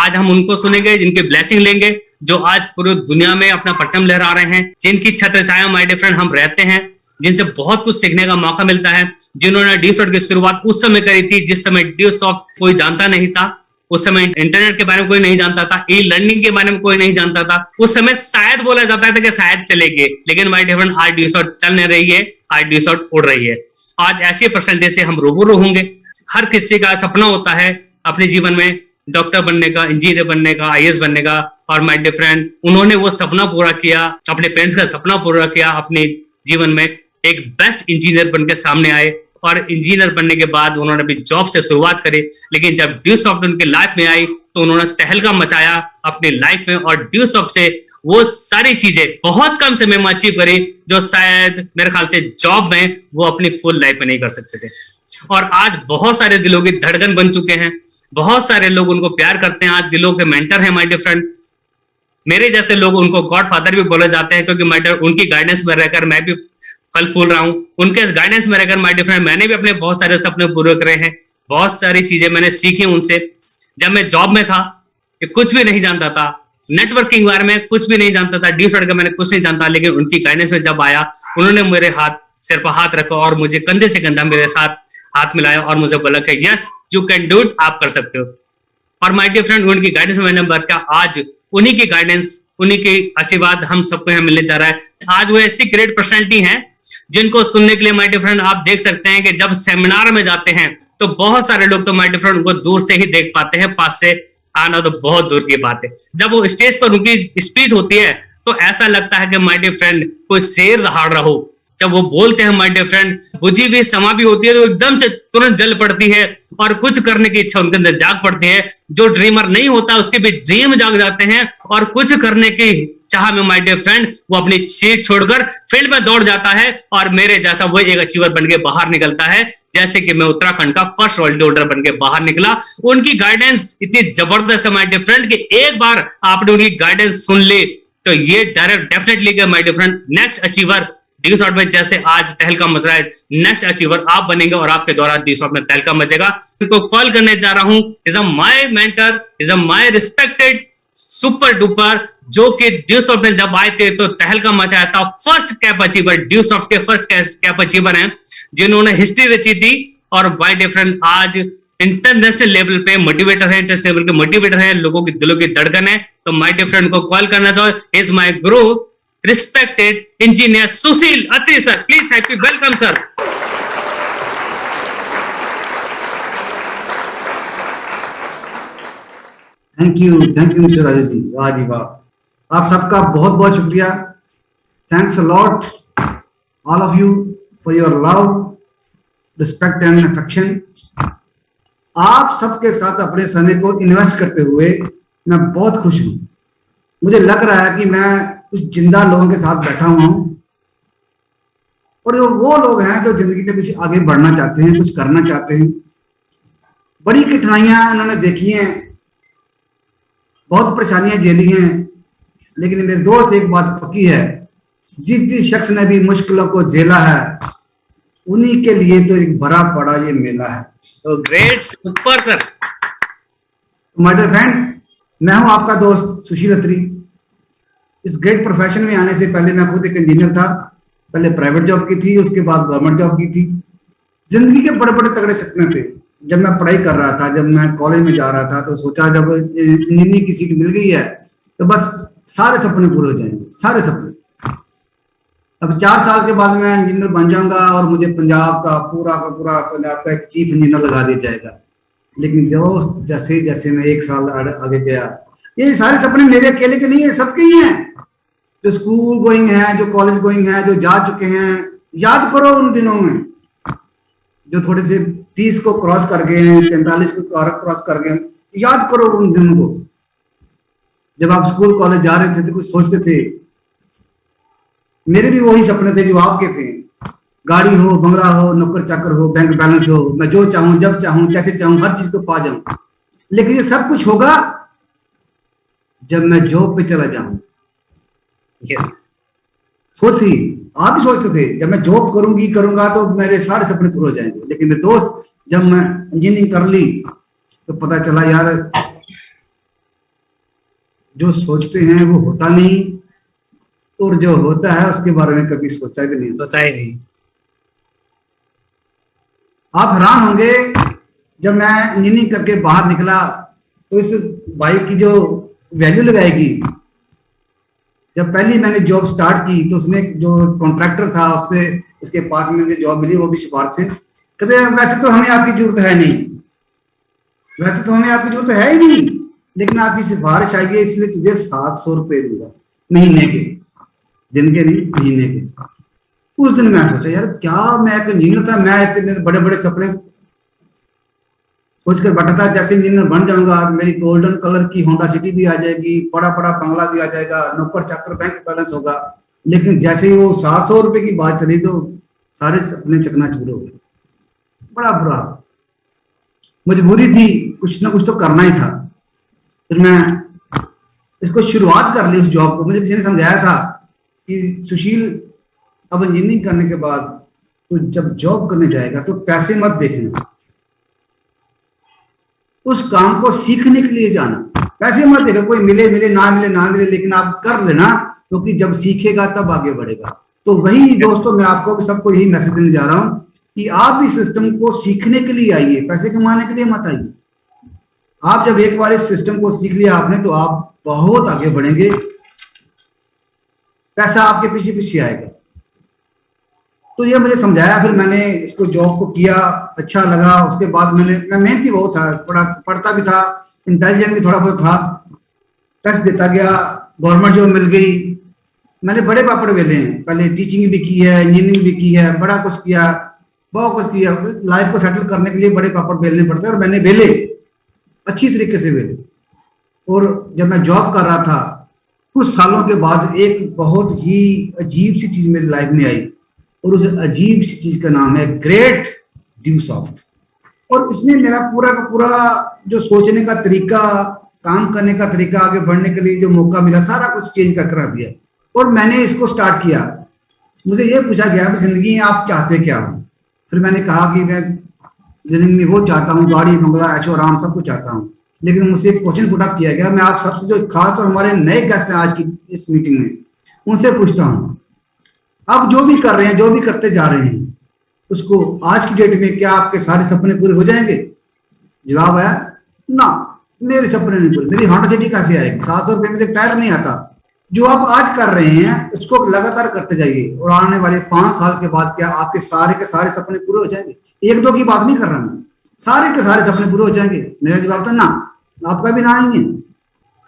आज हम उनको सुनेंगे, जिनकी ब्लेसिंग लेंगे, जो आज पूरी दुनिया में अपना परचम लहरा रहे हैं, जिनकी छत्र छाया माय डियर फ्रेंड हम रहते हैं, जिनसे बहुत कुछ सीखने का मौका मिलता है, जिन्होंने DSOT की शुरुआत उस समय करी थी जिस समय DSOT कोई जानता नहीं था। उस समय इंटरनेट के बारे में कोई नहीं जानता था, ई लर्निंग के बारे में कोई नहीं जानता था। उस समय शायद बोला जाता था कि शायद चलेगी, लेकिन माय डियर फ्रेंड आज DSOT चल नहीं रही है, आज DSOT उड़ रही है। आज ऐसी पर्सनैलिटी से हम रूबरू होंगे। हर किसी का सपना होता है अपने जीवन में डॉक्टर बनने का, इंजीनियर बनने का, IAS बनने का, और माय डियर फ्रेंड उन्होंने वो सपना पूरा किया, अपने पेरेंट्स का सपना पूरा किया, अपने जीवन में एक बेस्ट इंजीनियर बनकर सामने आए। और इंजीनियर बनने के बाद उन्होंने भी जॉब से शुरुआत करी, लेकिन जब DSOT उनके लाइफ में आई तो उन्होंने तहलका मचाया अपनी लाइफ में, और DSOT से वो सारी चीजें बहुत कम समय में अचीव करी जो शायद मेरे ख्याल से जॉब में वो अपनी फुल लाइफ में नहीं कर सकते थे। और आज बहुत सारे दिलों की धड़कन बन चुके हैं, बहुत सारे लोग उनको प्यार करते हैं, आज दिलों के मेंटर हैं माय डियर फ्रेंड। मेरे जैसे लोग उनको गॉड फादर भी बोले जाते हैं, क्योंकि माय डियर उनकी गाइडेंस में रहकर मैं भी फल फूल रहा हूं। उनके गाइडेंस में रहकर माय डियर फ्रेंड मैंने भी अपने बहुत सारे सपने पूरे करे हैं, बहुत सारी चीजें मैंने सीखी उनसे। जब मैं जॉब में था कुछ भी नहीं जानता था, नेटवर्किंग बारे में कुछ भी नहीं जानता था, DSOT का मैंने कुछ नहीं जानता, लेकिन उनकी गाइडेंस में जब आया उन्होंने मेरे हाथ सिर पर हाथ रखा और मुझे कंधे से कंधा मेरे साथ हाथ मिलाया और मुझे बोला कि yes you can do it, आप कर सकते हो। और माय डियर फ्रेंड उनकी गाइडेंस में मैंने बता आज उन्हीं की गाइडेंस, उन्हीं के आशीर्वाद हम सबको यहाँ मिलने जा रहा है। आज वो ऐसी ग्रेट पर्सनैलिटी हैं जिनको सुनने के लिए माय डियर फ्रेंड आप देख सकते हैं कि जब सेमिनार में जाते हैं तो बहुत सारे लोग तो माय डियर फ्रेंड उनको दूर से ही देख पाते हैं, पास से आना तो बहुत दूर की बात है। जब वो स्टेज पर उनकी स्पीच होती है तो ऐसा लगता है कि माय डियर फ्रेंड कोई शेर दहाड़ रहा हो। जब वो बोलते हैं माय डियर फ्रेंड, बुझी हुई समा भी होती है तो एकदम से तुरंत जल पड़ती है और कुछ करने की इच्छा उनके अंदर जाग पड़ती है। जो ड्रीमर नहीं होता उसके भी ड्रीम जाग जाते हैं और कुछ करने की चाह में माय डियर फ्रेंड वो अपनी सीट छोड़कर फील्ड में दौड़ जाता है और मेरे जैसा वो एक अचीवर बन के बाहर निकलता है, जैसे कि मैं उत्तराखंड का फर्स्ट ऑलराउंडर बन के बाहर निकला। उनकी गाइडेंस इतनी जबरदस्त है माय डियर फ्रेंड कि एक बार आपने उनकी गाइडेंस सुन ली तो ये direct definitely my dear friend next achiever DSOT में जैसे आज तहलका मच रहा है, नेक्स्ट अचीवर आप बनेंगे और आपके द्वारा DSOT में तहलका मचेगा। उनको कॉल करने जा रहा हूं, is a my mentor, is a my respected super duper, जो कि DSOT में जब आए थे तो तहलका मचाया था। फर्स्ट कैप अचीवर, DSOT के फर्स्ट कैप अचीवर हैं जिन्होंने हिस्ट्री रची थी। और माय डियर फ्रेंड आज इंटरनेशनल लेवल पे मोटिवेटर है, इंटरनेशनल लेवल के मोटिवेटर है, लोगों की दिलों की धड़कन है। तो माय डियर फ्रेंड को कॉल करना चाहो, is my Guru respected engineer Sushil Atri sir, please happy welcome sir। Thank you mister Rajesh ji, वाह जी वाह। आप सबका बहुत बहुत शुक्रिया। Thanks a lot all of you for your love, respect and affection. आप सबके साथ अपने समय को इन्वेस्ट करते हुए मैं बहुत खुश हूं। मुझे लग रहा है कि मैं कुछ जिंदा लोगों के साथ बैठा हुआ हूं और वो लोग हैं जो जिंदगी में कुछ आगे बढ़ना चाहते हैं, कुछ करना चाहते हैं। बड़ी कठिनाइयां उन्होंने देखी हैं, बहुत परेशानियां झेली हैं, लेकिन मेरे दोस्त एक बात पक्की है, जिस शख्स ने भी मुश्किलों को झेला है उन्हीं के लिए तो एक भरा पड़ा ये मेला है। तो great, super sir. My dear friends, मैं हूं आपका दोस्त सुशील अत्री। इस ग्रेट प्रोफेशन में आने से पहले मैं खुद एक इंजीनियर था। पहले प्राइवेट जॉब की थी, उसके बाद गवर्नमेंट जॉब की थी। जिंदगी के बड़े बड़े तगड़े सपने थे। जब मैं पढ़ाई कर रहा था, जब मैं कॉलेज में जा रहा था, तो सोचा जब इंजीनियरिंग की सीट मिल गई है तो बस सारे सपने पूरे हो जाएंगे, सारे सपने। अब 4 साल के बाद मैं इंजीनियर बन जाऊंगा और मुझे पंजाब का पूरा पंजाब का एक चीफ इंजीनियर लगा दिया जाएगा। लेकिन जो जैसे जैसे मैं 1 साल आगे गया, ये सारे सपने मेरे अकेले के नहीं है, सबके ही हैं। जो स्कूल गोइंग है, जो कॉलेज गोइंग है, जो जा चुके हैं, याद करो उन दिनों में जो थोड़े से 30 को क्रॉस कर गए हैं, 45 को क्रॉस कर गए, याद करो उन दिनों को जब आप स्कूल कॉलेज जा रहे थे तो कुछ सोचते थे। मेरे भी वही सपने थे जो आपके थे। गाड़ी हो, बंगला हो, नौकर चाकर हो, बैंक बैलेंस हो, मैं जो चाहूं, जब चाहूं, जैसे चाहूं, हर चीज को पा जाऊं। लेकिन ये सब कुछ होगा जब मैं जॉब पे चला जाऊं। यस, सोचती, आप भी सोचते थे जब मैं जॉब करूंगा तो मेरे सारे सपने पूरे हो जाएंगे। लेकिन मेरे दोस्त, जब मैं इंजीनियरिंग कर ली तो पता चला यार जो सोचते हैं वो होता नहीं, और जो होता है उसके बारे में कभी सोचा भी नहीं। सोचा ही नहीं। आप हैरान होंगे, जब मैं इंजीनियरिंग करके बाहर निकला तो इस भाई की जो वैल्यू लगाएगी, जब पहली मैंने जॉब स्टार्ट की तो उसने जो कॉन्ट्रैक्टर था उसके पास में मुझे जॉब मिली, वो भी सिफारिश से। कहते वैसे तो हमें आपकी जरूरत है नहीं, वैसे तो हमें आपकी जरूरत है ही नहीं, लेकिन आपकी सिफारिश आई है इसलिए तुझे 700 रुपये दूंगा महीने के, दिन के नहीं महीने के। उस दिन मैं सोचा यार क्या, मैं एक इंजीनियर था, मैं इतने बड़े बड़े सपने सोचकर बैठा था, जैसे इंजीनियर बन जाऊंगा मेरी गोल्डन कलर की होंडा सिटी भी आ जाएगी, बड़ा बड़ा बंगला भी आ जाएगा, नौकर चाकर बैंक बैलेंस होगा। लेकिन जैसे ही वो 700 रुपए की बात चली तो सारे सपने चकनाचूर हो गए। बड़ा बुरा, मजबूरी थी, कुछ ना कुछ तो करना ही था। फिर मैं इसको शुरुआत कर ली उस जॉब को। मुझे किसी ने समझाया था कि सुशील अब इंजीनियरिंग करने के बाद तो जब जॉब करने जाएगा तो पैसे मत देखना, उस काम को सीखने के लिए जाना, पैसे मत देखो, कोई मिले मिले ना मिले ना मिले, लेकिन आप कर लेना, क्योंकि जब सीखेगा तब आगे बढ़ेगा। तो वही दोस्तों मैं आपको सबको यही मैसेज देने जा रहा हूं कि आप इस सिस्टम को सीखने के लिए आइए, पैसे कमाने के लिए मत आइए। आप जब एक बार इस सिस्टम को सीख लिया आपने तो आप बहुत आगे बढ़ेंगे, पैसा आपके पीछे पीछे आएगा। तो ये मुझे समझाया, फिर मैंने इसको जॉब को किया, अच्छा लगा। उसके बाद मैं मेहनती बहुत था, पढ़ता भी था, इंटेलिजेंट भी थोड़ा बहुत था, टेस्ट देता गया, गवर्नमेंट जॉब मिल गई। मैंने बड़े पापड़ बेले हैं, पहले टीचिंग भी की है, इंजीनियरिंग भी की है, बड़ा कुछ किया, बहुत कुछ किया। लाइफ को सेटल करने के लिए बड़े पापड़ बेलने पड़ते हैं, और मैंने बेले अच्छी तरीके से बेले। और जब मैं जॉब कर रहा था कुछ सालों के बाद एक बहुत ही अजीब सी चीज मेरी लाइफ में आई, और उस अजीब सी चीज का नाम है ग्रेट ड्यू सॉफ्ट। और इसने मेरा पूरा का पूरा जो सोचने का तरीका, काम करने का तरीका, आगे बढ़ने के लिए जो मौका मिला, सारा कुछ चेंज कर करा दिया। और मैंने इसको स्टार्ट किया। मुझे ये पूछा गया कि जिंदगी में आप चाहते क्या हो? फिर मैंने कहा कि मैं जिंदगी में वो चाहता हूँ, गाड़ी बंगला ऐशो आराम सब कुछ चाहता हूँ। लेकिन मुझसे एक क्वेश्चन पुट अप किया गया, मैं आप सबसे जो खास और हमारे नए गेस्ट हैं आज की इस मीटिंग में, उनसे पूछता हूँ, आप जो भी कर रहे हैं, जो भी करते जा रहे हैं, उसको आज की डेट में क्या आपके सारे सपने पूरे हो जाएंगे? जवाब आया ना, मेरे सपने नहीं पूरे। मेरी होंडा सिटी कैसे आएगी? 700 रुपये में एक टायर नहीं आता। जो आप आज कर रहे हैं उसको लगातार करते जाइए, और आने वाले 5 साल के बाद क्या आपके सारे के सारे सपने पूरे हो जाएंगे? 1-2 की बात नहीं कर रहा मैं, सारे के सारे सपने पूरे हो जाएंगे? मेरा जवाब था ना, आपका भी ना आएंगे।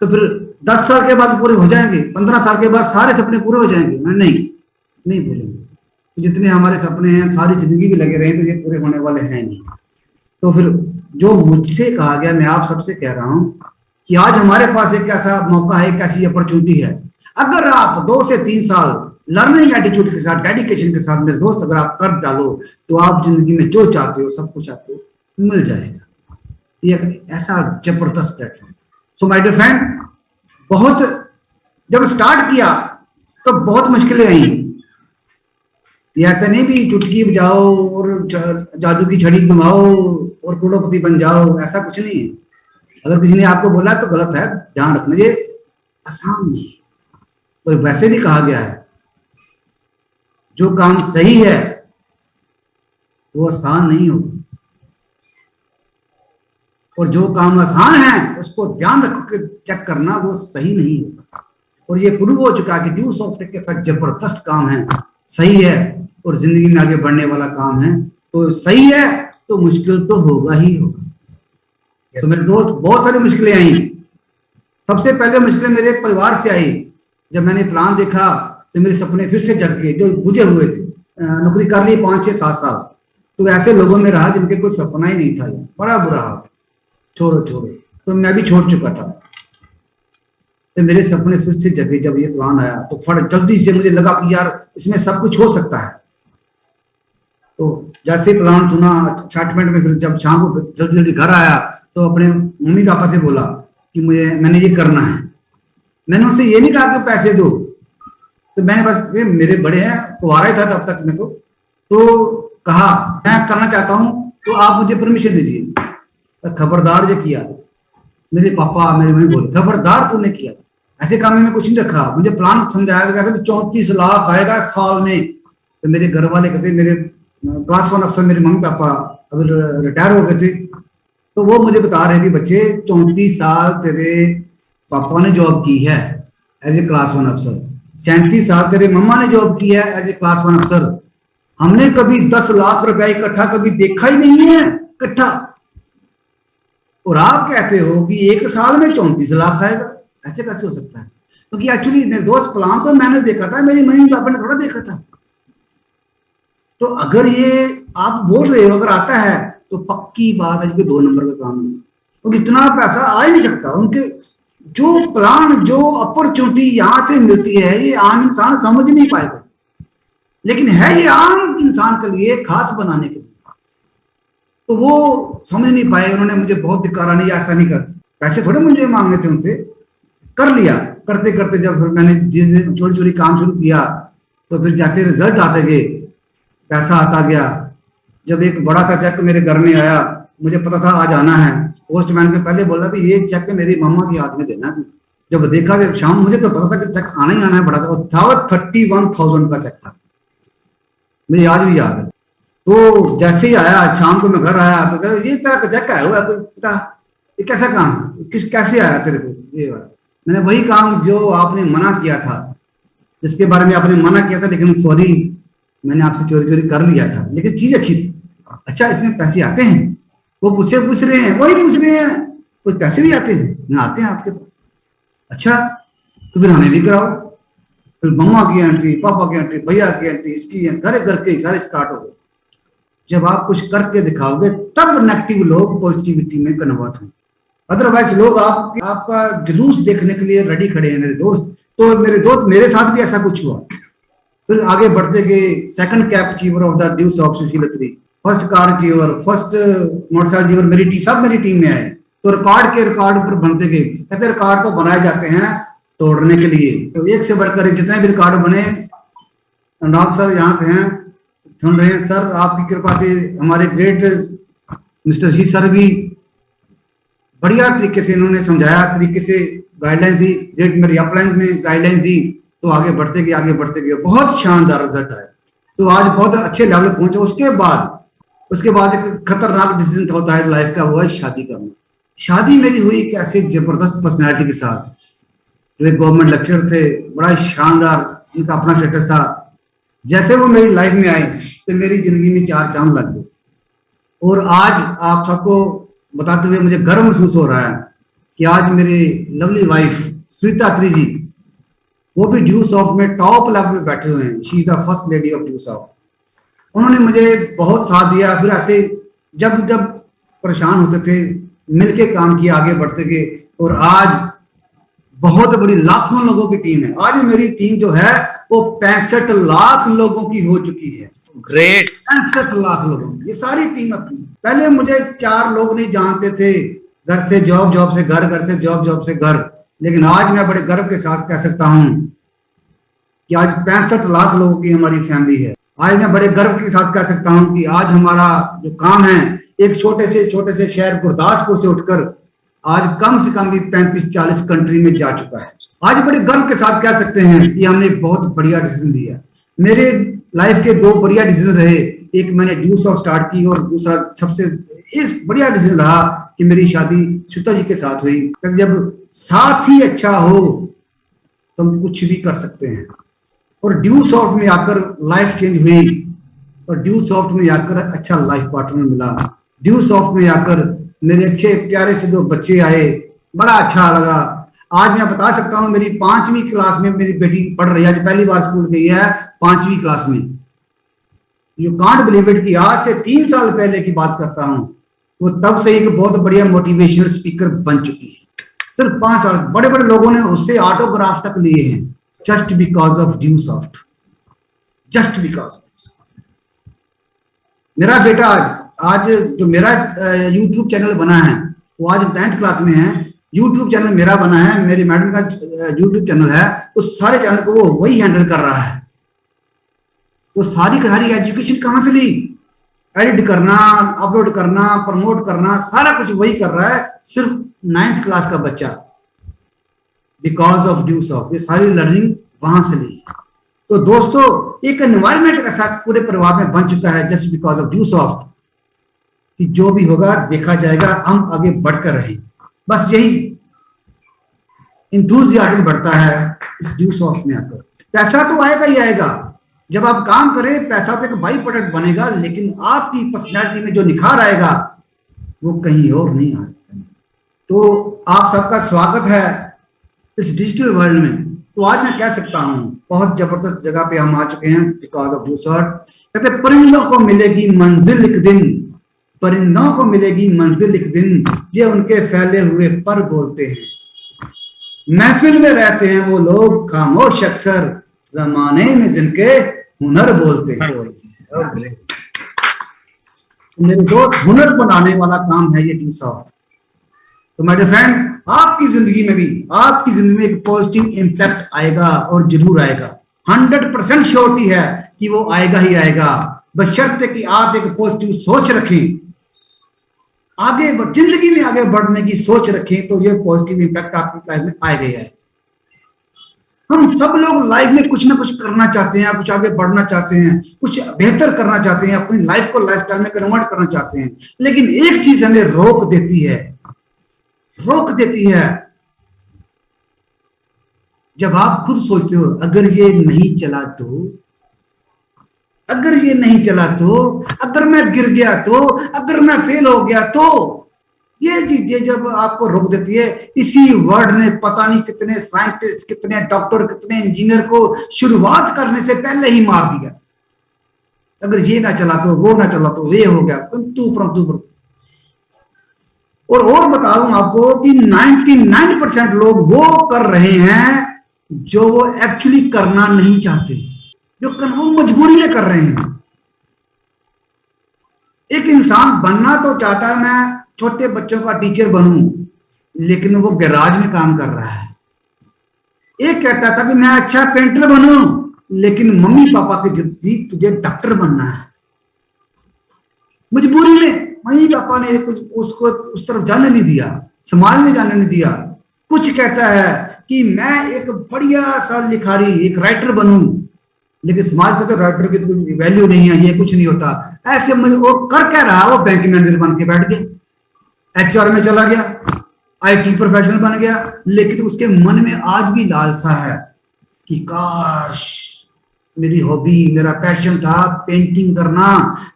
तो फिर 10 साल के बाद पूरे हो जाएंगे, 15 साल के बाद सारे सपने पूरे हो जाएंगे? मैं नहीं बोलेंगे। तो जितने हमारे सपने हैं सारी जिंदगी भी लगे रहे तो ये पूरे होने वाले हैं नहीं। तो फिर जो मुझसे कहा गया, मैं आप सबसे कह रहा हूं कि आज हमारे पास एक ऐसा मौका है, एक ऐसी अपॉर्चुनिटी है। अगर आप 2 से 3 साल लर्निंग एटीट्यूड के साथ, डेडिकेशन के साथ मेरे दोस्त अगर आप कर डालो तो आप जिंदगी में जो चाहते हो सब कुछ आपको मिल जाएगा। ये ऐसा जबरदस्त platform. So my dear friend, बहुत जब स्टार्ट किया तो बहुत मुश्किलें आई। ये ऐसा नहीं भी चुटकी बजाओ और जादू की छड़ी घुमाओ और करोड़पति बन जाओ, ऐसा कुछ नहीं है। अगर किसी ने आपको बोला तो गलत है, ध्यान रखना, ये आसान नहीं। और वैसे भी कहा गया है जो काम सही है वो आसान नहीं होगा, और जो काम आसान है उसको ध्यान रख के चेक करना वो सही नहीं होगा। और ये प्रूव हो चुका है कि ड्यू सॉफ्टवेयर के साथ जबरदस्त काम है, सही है, और जिंदगी में आगे बढ़ने वाला काम है। तो सही है तो मुश्किल तो होगा ही होगा। तो मेरे दोस्त बहुत सारी मुश्किलें आई। सबसे पहले मुश्किलें मेरे परिवार से आई। जब मैंने प्लान देखा तो मेरे सपने फिर से जग गए, जो बुझे हुए थे। नौकरी कर ली 5, 6, 7 साल, तो ऐसे लोगों में रहा जिनके कोई सपना ही नहीं था। बड़ा बुरा हाल, छोड़ो। तो मैं भी छोड़ चुका था। तो मेरे सपने फिर से जगे। जब ये प्लान आया तो फट जल्दी से मुझे लगा कि यार इसमें सब कुछ हो सकता है। तो जैसे प्लान सुना, एक्साइटमेंट में, फिर जब शाम को जल्दी घर आया तो अपने मम्मी पापा से बोला कि मैंने ये करना है। मैंने उनसे ये नहीं कहा कि पैसे दो, तो मैंने बस, मेरे बड़े हैं, कुंवारा ही था तब तक मैं, तो कहा मैं करना चाहता हूँ तो आप मुझे परमिशन दीजिए। खबरदार जो किया, मेरे पापा मेरे मम्मी बोले खबरदार तूने किया। ऐसे काम में कुछ नहीं रखा, मुझे प्लान समझाया गया था 34 लाख आएगा साल में। तो मेरे घर वाले कहते, मेरे क्लास 1 अफसर मेरे मम्मी पापा अभी रिटायर हो गए थे, तो वो मुझे बता रहे कि बच्चे 34 साल तेरे पापा ने जॉब की है एज ए क्लास 1 अफसर, 37 साल तेरे मम्मा ने जॉब की है एज ए क्लास 1 अफसर, हमने कभी 10 लाख रुपया इकट्ठा कभी देखा ही नहीं है इकट्ठा, और आप कहते हो कि एक साल में 34 लाख आएगा, ऐसे कैसे हो सकता है? क्योंकि एक्चुअली मेरे दोस्त प्लान तो मैंने देखा था, मेरी मम्मी पापा ने थोड़ा देखा था। तो अगर ये आप बोल रहे हो अगर आता है तो पक्की बात है कि 2 नंबर का काम नहीं, और इतना पैसा आ ही नहीं सकता। उनके जो प्लान, जो अपॉर्चुनिटी यहां से मिलती है, ये आम इंसान समझ नहीं पाएगा, लेकिन है ये आम इंसान के लिए खास बनाने के लिए, तो वो समझ नहीं पाए। उन्होंने मुझे बहुत धिक्कारा, नहीं ऐसा नहीं कर, पैसे थोड़े मुझे मांगने थे उनसे, कर लिया। करते करते जब फिर मैंने चोरी चोरी काम शुरू किया, तो फिर जैसे रिजल्ट आते गए, पैसा आता गया। जब एक बड़ा सा चेक मेरे घर में आया, मुझे पता था आज आना है, पोस्टमैन के पहले बोला भी ये चेक मेरी मम्मा के हाथ में देना थी। जब देखा जब शाम, मुझे तो पता था कि चेक आना ही आना है, बड़ा सा 31,000 का चेक था, मुझे आज भी याद है। तो जैसे ही आया शाम को, मैं घर आया तो कह ये तेरा चेक आया हुआ है, पता ये कैसा काम, कैसे आया तेरे को ये वाला? मैंने वही काम जो आपने मना किया था, जिसके बारे में आपने मना किया था, लेकिन सॉरी मैंने आपसे चोरी चोरी कर लिया था, लेकिन चीज अच्छी थी। अच्छा इसमें पैसे आते हैं? वो पूछ रहे हैं, वही पूछ रहे हैं, कुछ पैसे भी आते थे ना? आते हैं आपके पास। अच्छा तो फिर हमें भी कराओ। फिर मम्मा की एंट्री, पापा की एंट्री, भैया की एंट्री, इसकी घर के सारे स्टार्ट हो गए। जब आप कुछ करके दिखाओगे तब नेगेटिव लोग पॉजिटिविटी में कन्वर्ट होंगे, अदरवाइज लोग आपका जुलूस देखने के लिए रेडी खड़े हैं मेरे दोस्त। तो मेरे दोस्त, मेरे साथ भी ऐसा कुछ हुआ। फिर आगे बढ़ते गए, second cap achiever of the dues of Sushil Atri, first car achiever, first motorcycle achiever, मेरी टीम में आए। तो रिकॉर्ड के रिकॉर्ड ऊपर बनते गए। कहते रिकॉर्ड तो बनाए जाते हैं तोड़ने के लिए, तो एक से बढ़कर जितने भी रिकॉर्ड बने, अनुराग सर यहाँ पे हैं, सुन रहे हैं सर, आपकी कृपा से हमारे ग्रेट मिस्टर जी सर भी बढ़िया तरीके से इन्होंने समझाया, तरीके से गाइडलाइंस दी, ग्रेट मेरी अपलाइंस में गाइडलाइंस दी। तो आगे बढ़ते गए बहुत शानदार रिजल्ट आया। तो आज बहुत अच्छे लेवल पहुंचे। उसके बाद एक खतरनाक डिसीजन होता है लाइफ का, वो है शादी करना। शादी मेरी हुई एक ऐसे जबरदस्त पर्सनैलिटी के साथ, जो एक गवर्नमेंट लेक्चरर थे, बड़ा शानदार उनका अपना स्टेटस था। जैसे वो मेरी लाइफ में आए तो मेरी जिंदगी में 4 चांद लग गए। और आज आप सबको बताते हुए मुझे गर्व महसूस हो रहा है कि आज मेरे लवली वाइफ सुनीता अत्री जी, वो भी ड्यू सॉफ्ट में टॉप लेवल पे बैठे हुए हैं। She is the first lady of due soft. उन्होंने मुझे बहुत साथ दिया। फिर ऐसे जब जब परेशान होते थे, मिलके काम किया, आगे बढ़ते गए। और आज बहुत बड़ी लाखों लोगों की टीम है। आज मेरी टीम जो है वो 65 लाख लोगों की हो चुकी है। ग्रेट, 65 लाख लोगों की, ये सारी टीम अपनी। पहले मुझे 4 लोग नहीं जानते थे, घर से जॉब, जॉब से घर, घर से जॉब, जॉब से घर। लेकिन आज मैं बड़े गर्व के साथ कह सकता हूं कि आज 65 लाख लोगों की हमारी फैमिली है। आज मैं बड़े गर्व के साथ कह सकता हूं कि आज हमारा जो काम है, एक छोटे से शहर गुरदासपुर से उठकर आज कम से कम भी 35-40 कंट्री में जा चुका है। आज बड़े गर्व के साथ कह सकते हैं कि हमने बहुत बढ़िया डिसीजन लिया। मेरे लाइफ के 2 बढ़िया डिसीजन रहे। एक मैंने ड्यू सॉफ्ट स्टार्ट की, और दूसरा सबसे इस बढ़िया डिसीजन रहा कि मेरी शादी सुनीता जी के साथ हुई। जब साथ ही अच्छा हो तो हम कुछ भी कर सकते हैं। और ड्यू सॉफ्ट में आकर लाइफ चेंज हुई, और ड्यू सॉफ्ट में आकर अच्छा लाइफ पार्टनर मिला। ड्यू सॉफ्ट में आकर मेरे अच्छे प्यारे से 2 बच्चे आए, बड़ा अच्छा लगा। आज मैं बता सकता हूं मेरी 5वीं क्लास में मेरी बेटी पढ़ रही है, आज पहली बार स्कूल गई है 5वीं क्लास में। यू कांट बिलीव इट कि आज से 3 साल पहले की बात करता हूं, वो तब से एक बहुत बढ़िया मोटिवेशनल स्पीकर बन चुकी है। सिर्फ 5 साल, बड़े बड़े लोगों ने उससे ऑटोग्राफ तक लिए हैं, just because of due soft, just because. मेरा बेटा आज जो मेरा यूट्यूब चैनल बना है, वो आज 10th क्लास में है। यूट्यूब चैनल मेरा बना है, मेरी मैडम का यूट्यूब चैनल है, उस सारे चैनल को वो वही हैंडल कर रहा है। तो सारी की सारी एजुकेशन कहां से ली? एडिट करना, अपलोड करना, प्रमोट करना, सारा कुछ वही कर रहा है। सिर्फ 9th क्लास का बच्चा बिकॉज ऑफ ड्यू सॉफ्ट, ये सारी लर्निंग वहां से ली है। तो दोस्तों एक एनवायरमेंट ऐसा पूरे परिवार में बन चुका है just because of due soft कि जो भी होगा देखा जाएगा, हम आगे बढ़कर रहें, बस यही इंथुसियाज्म बढ़ता है इस ड्यू सॉफ्ट में आकर। पैसा तो आएगा ही आएगा, जब आप काम करें पैसा तो एक बाई प्रोडक्ट बनेगा, लेकिन आपकी पर्सनैलिटी में जो निखार आएगा वो कहीं और नहीं आ सकता। तो आप सबका स्वागत है इस डिजिटल वर्ल्ड में। तो आज मैं कह सकता हूं बहुत जबरदस्त जगह पे हम आ चुके हैं बिकॉज ऑफ ड्यू सॉफ्ट। कहते परिंदों को मिलेगी मंजिल एक दिन, परिंदों को मिलेगी मंजिल एक दिन, ये उनके फैले हुए पर बोलते हैं। महफिल में रहते हैं वो लोग खामोश अक्सर, जमाने में जिनके हुनर बोलते हैं। तो मेरे दोस्त, हुनर बनाने वाला काम है ये ड्यू सॉफ्ट। तो माय डियर फ्रेंड, आपकी जिंदगी में भी, आपकी जिंदगी में एक पॉजिटिव इंपैक्ट आएगा और जरूर आएगा। 100% श्योरिटी है कि वो आएगा ही आएगा, बशर्ते कि आप एक पॉजिटिव सोच रखें, आगे जिंदगी में आगे बढ़ने की सोच रखें, तो ये पॉजिटिव इंपैक्ट आपकी लाइफ में आएगा ही आएगा। हम सब लोग लाइफ में कुछ ना कुछ करना चाहते हैं, कुछ आगे बढ़ना चाहते हैं, कुछ बेहतर करना चाहते हैं, अपनी लाइफ को लाइफस्टाइल में कन्वर्ट करना चाहते हैं, लेकिन एक चीज हमें रोक देती है, रोक देती है। जब आप खुद सोचते हो अगर ये नहीं चला तो, अगर ये नहीं चला तो, अगर मैं गिर गया तो, अगर मैं फेल हो गया तो, ये चीजें जब आपको रोक देती है। इसी वर्ड ने पता नहीं कितने साइंटिस्ट, कितने डॉक्टर, कितने इंजीनियर को शुरुआत करने से पहले ही मार दिया। अगर ये ना चला तो, वो ना चला तो, ये हो गया, परंतु परंतु। और बता दूं आपको कि 99% लोग वो कर रहे हैं जो वो एक्चुअली करना नहीं चाहते, जो वो मजबूरी में कर रहे हैं। एक इंसान बनना तो चाहता है मैं छोटे बच्चों का टीचर बनूं, लेकिन वो गैराज में काम कर रहा है। एक कहता था कि मैं अच्छा पेंटर बनूं, लेकिन मम्मी पापा की जिद थी तुझे डॉक्टर बनना है। मजबूरी में मम्मी पापा ने उसको उस तरफ जाने नहीं दिया, समाज ने जाने नहीं दिया। कुछ कहता है कि मैं एक बढ़िया सा लिखारी, एक राइटर बनूं, लेकिन समाज का तो राइटर की तो कोई वैल्यू नहीं है, ये कुछ नहीं होता। ऐसे वो कर क्या रहा, वो बैंक मैनेजर बन के बैठ गया, HR में चला गया, IT प्रोफेशनल बन गया, लेकिन उसके मन में आज भी लालसा है कि काश मेरी हॉबी, मेरा पैशन था पेंटिंग करना,